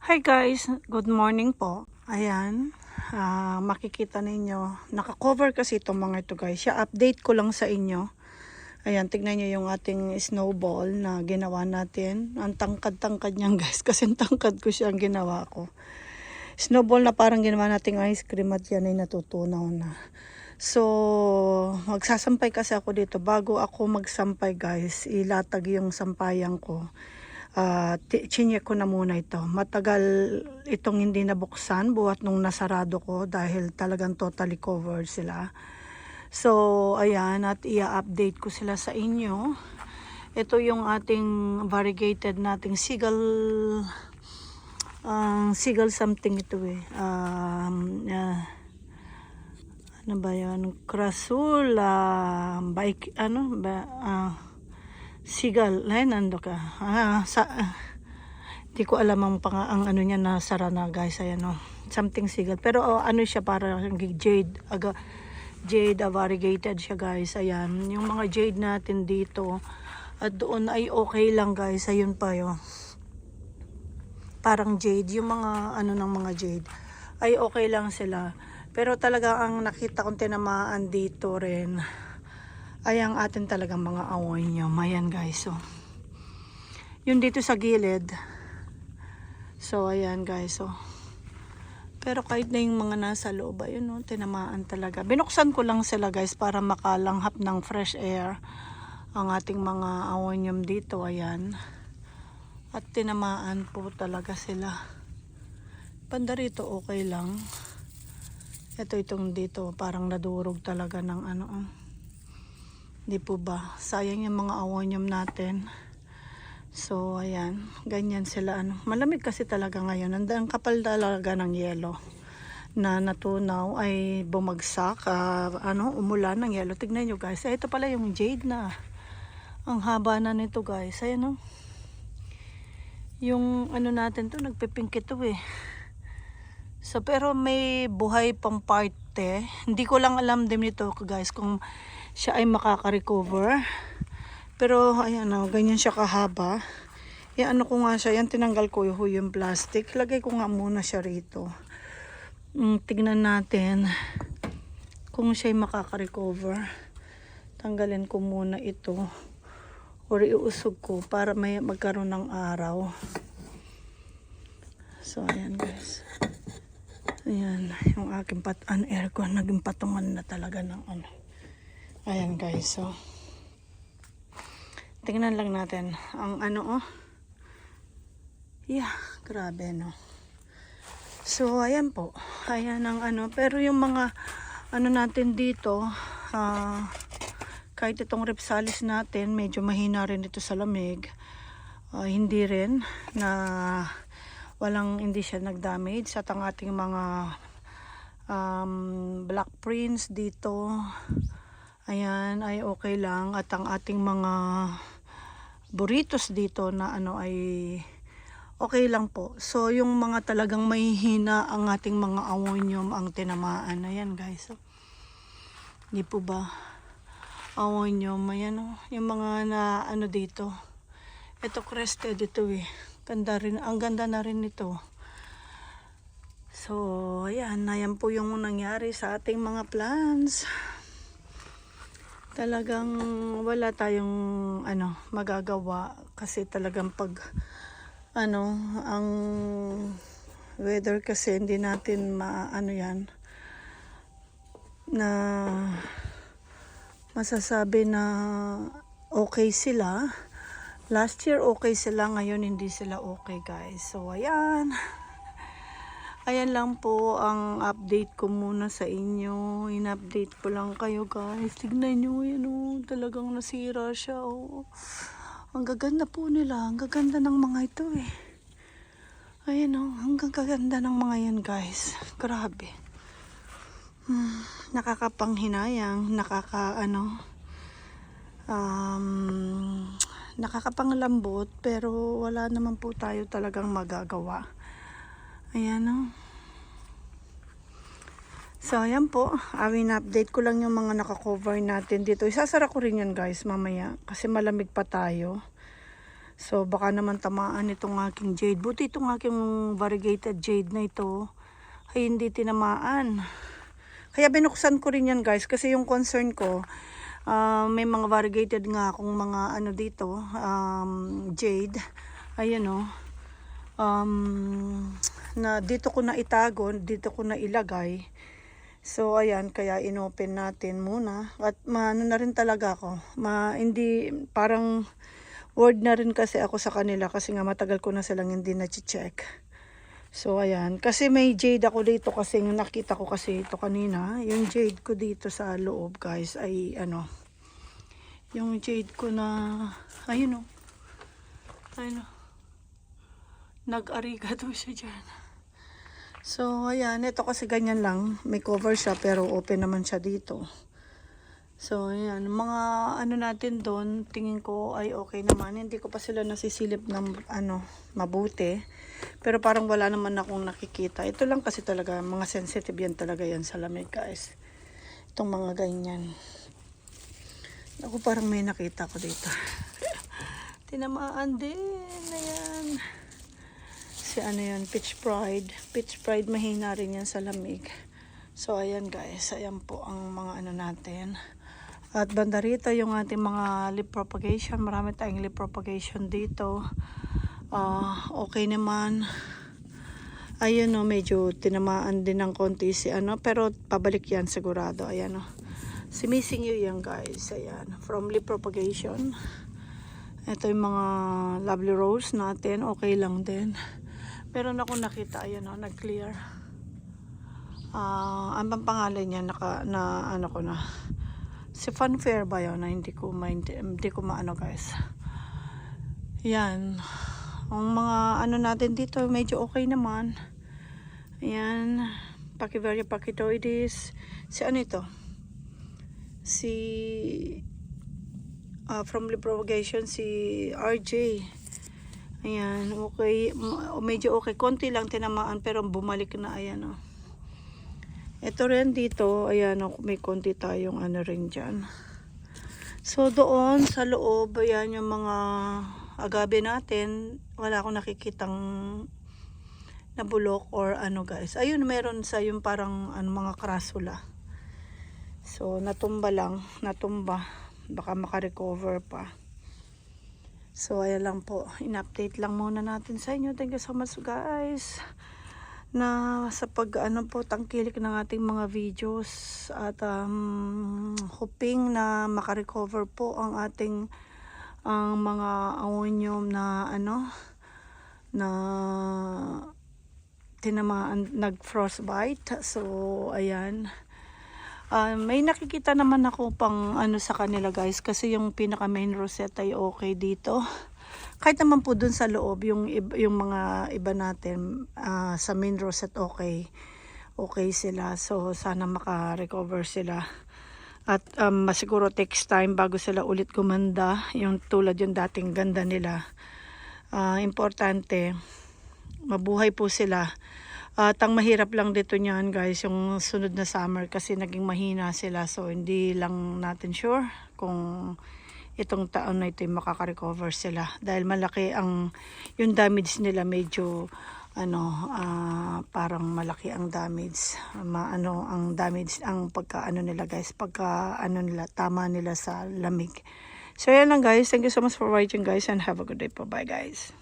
Hi guys, good morning po. Ayan, makikita ninyo, naka-cover kasi itong mga ito guys. Siya update ko lang sa inyo. Ayan, tignan nyo yung ating snowball na ginawa natin. Ang tangkad-tangkad niyan guys, kasi tangkad ko siya ang ginawa ko. Snowball na parang ginawa nating ice cream at yan ay natutunaw na. So, magsasampay kasi ako dito. Bago ako magsampay guys, ilatag yung sampayan ko. Chinyek ko na muna ito. Matagal itong hindi nabuksan buhat nung nasarado ko dahil talagang totally covered sila. So, ayan, at i-update ko sila sa inyo. Ito yung ating variegated nating seagull something ito eh. Ano ba yun? Crasula, Sigal, ay nando ka. Di ko alam ang ano niya na sara na guys, ayan o. Something sigal. Pero ano siya para jade variegated siya guys. Ayan, yung mga jade natin dito at doon ay okay lang guys. Ayun pa yun. Parang jade, yung mga ano ng mga jade ay okay lang sila. Pero talaga ang nakita kong tinamaan dito rin ay ang atin talagang mga awonium. Ayan guys, so yun dito sa gilid. So ayan guys, so pero kahit na yung mga nasa loob, ayun no, tinamaan talaga. Binuksan ko lang sila guys para makalanghap ng fresh air ang ating mga awonium dito. Ayan, at tinamaan po talaga sila. Banda rito okay lang. Itong dito parang nadurog talaga ng ano. Di po ba? Sayang yung mga awonium natin. So, ayan. Ganyan sila. Malamig kasi talaga ngayon. Ang kapal talaga ng yelo na natunaw ay bumagsak. Umulan ng yelo. Tignan nyo guys. Ito pala yung jade na. Ang haba na nito guys. Ayan o. Yung ano natin to, nagpipink ito eh. So, pero may buhay pang parte. Hindi ko lang alam din nito guys kung siya ay makaka-recover. Pero ayan o, ganyan siya kahaba. Ano ko nga siya, yan tinanggal ko yung plastic. Lagay ko nga muna siya rito. Tignan natin kung siya ay makaka-recover. Tanggalin ko muna ito or iusog ko para may magkaroon ng araw. So ayan guys. Ayan, yung aking aircon naging patungan na talaga ng ano. Ayan guys, so tingnan lang natin ang ano yeah, grabe no. So ayan po, ayan ang ano, pero yung mga ano natin dito, kahit itong Rhipsalis natin medyo mahina rin ito sa lamig, hindi rin na hindi siya nag-damage at ang ating mga black prints dito, ayan, ay okay lang. At ang ating mga burritos dito na ano ay okay lang po. So yung mga talagang mahihina ang ating mga awonium ang tinamaan. Ayan guys, so, hindi po ba awonium, ayan o, yung mga na ano dito. Ito crested ito eh. Ganda rin, ang ganda na rin ito. So ayan po yung nangyari sa ating mga plants. Talagang wala tayong magagawa kasi talagang pag ang weather kasi hindi natin yan na masasabi na okay sila. Last year okay sila, ngayon hindi sila okay guys. So ayan lang po ang update ko muna sa inyo. In-update ko lang kayo guys. Tignan nyo yan o. Talagang nasira siya o. Ang gaganda po nila. Ang gaganda ng mga ito eh. Ayan o. Ang gaganda ng mga yan guys. Grabe. Nakakapanghinayang. Nakakapanglambot. Pero wala naman po tayo talagang magagawa. Ayan o. So ayan po, update ko lang yung mga naka-cover natin dito. Isasara ko rin yan guys mamaya kasi malamig pa tayo. So baka naman tamaan itong aking jade. Buti itong aking variegated jade na ito ay hindi tinamaan. Kaya binuksan ko rin yan guys kasi yung concern ko, may mga variegated nga akong mga ano dito, jade. Ayan o. Na dito ko na itago, dito ko na ilagay. So ayan, kaya inopen natin muna. At maano na rin talaga ako. Hindi, parang word na rin kasi ako sa kanila kasi nga matagal ko na silang hindi na-check. So ayan, kasi may jade ako dito kasi nakita ko kasi ito kanina. Yung jade ko dito sa loob guys ay ano, yung jade ko na, ayun o. Ayun o. Nag-arigato siya dyan. So ayan, ito kasi ganyan lang. May cover siya pero open naman siya dito. So ayan, mga ano natin doon, tingin ko ay okay naman. Hindi ko pa sila nasisilip ng ano, mabuti. Pero parang wala naman akong nakikita. Ito lang kasi talaga, mga sensitive yan talaga yan sa lamig guys. Itong mga ganyan. Ako parang may nakita ko dito. Tinamaan din. Ayan. Si ano yan, Peach Pride. Peach Pride mahina rin yan sa lamig. So ayan guys, ayan po ang mga ano natin. At banda rito yung ating mga leaf propagation. Marami tayong leaf propagation dito. Okay naman. Ayun o, medyo tinamaan din ng konti si ano. Pero pabalik yan sigurado. Ayan o. Si Missing You yan guys. Ayan. From leaf propagation. Ito yung mga lovely rose natin. Okay lang din. Meron ako nakita. Ayan o, nag-clear. Ang pangalan niya ano ko na. Si Funfair ba yun? Hindi ko maano guys. Yan. Ang mga ano natin dito medyo okay naman. Ayan. Pachyvaria pachytoides. Si ano ito? Si from leaf propagation si RJ. Ayan. Okay. Medyo okay. Konti lang tinamaan pero bumalik na. Ayan o. Ito rin dito, ayan, may konti tayong ano rin dyan. So doon sa loob, ayan yung mga agave natin. Wala akong nakikitang nabulok or ano guys. Ayun, meron sa yung parang ano, mga krasula. So natumba. Baka makarecover pa. So ayan lang po, in-update lang muna natin sa inyo. Thank you so much guys. Na sa ano po tangkilik ng ating mga videos at hoping na makarecover po ang ating mga ammonium na ano na tinamaan, nag frostbite. So ayan, may nakikita naman ako pang ano sa kanila guys kasi yung pinaka main rosette ay okay dito. Kahit naman po dun sa loob, yung mga iba natin sa main rosette okay sila. So sana maka-recover sila. At masiguro takes time bago sila ulit gumanda. Yung tulad yung dating ganda nila. Importante, mabuhay po sila. At ang mahirap lang dito niyan guys, yung sunod na summer kasi naging mahina sila. So hindi lang natin sure kung itong taon na ito makaka-recover sila dahil malaki yung damage nila, medyo parang malaki ang damage, ang damage, ang pagka nila guys, nila, tama nila sa lamig. So yan lang guys, thank you so much for watching guys and have a good day po, bye guys.